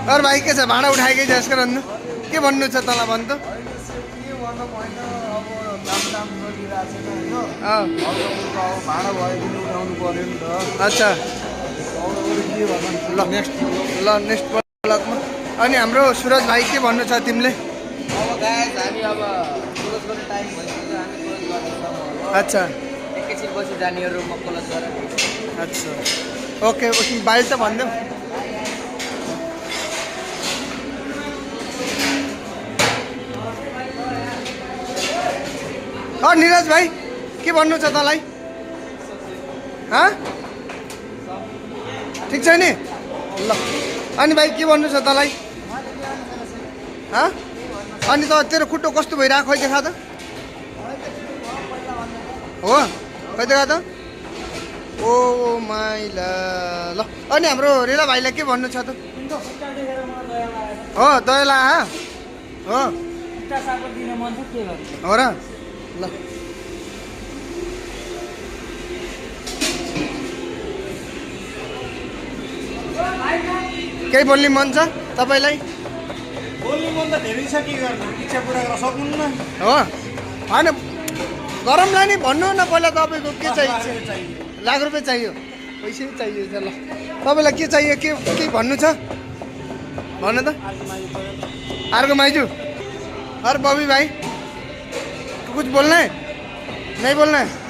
और भाइ के छ भाडा उठाएकै छ यसको भन्नु के भन्नु छ तँलाई भन् त भाडा भयो पनि उठाउनु पर्यो नि त अच्छा ल नेक्स्ट नेक्स्ट ब्लगमा अनि हाम्रो सुरज भाइ के भन्नु छ तिमीले अब गाइस हामी अब क्लोज गर्ने टाइम भइसक्यो हामी क्लोज गर्दैछौँ अच्छा एकैछिन पछि जानेहरू म क्लोज गरेर अच्छा ओके बाइल त भनिदेऊ निरज भाइ के भन्नु छ तँलाई ठिक छ नि ल अनि भाइ के भन्नु छ तँलाई अनि त तेरो खुट्टो कस्तो भइरहेको खै देखा त हो खै देखा त ओ माइला ल अनि हाम्रो रेला भाइलाई के भन्नु छ त हो दयला हो हो र ल केही बोल्ने मन छ तपाईँलाई बोल्ने मन त धेरै छ के गर्नु इच्छा पुरा गर्न सक्नुहुन्न हो होइन गरमलाई नि भन्नु न पहिला तपाईँको के चाहिन्छ लाख रुपियाँ चाहियो पैसै चाहियो ल तपाईँलाई के चाहियो के भन्नु छ भन्नु त अर्को माइजू अरे बबी भाइ कुछ बोलना है नहीं बोलना है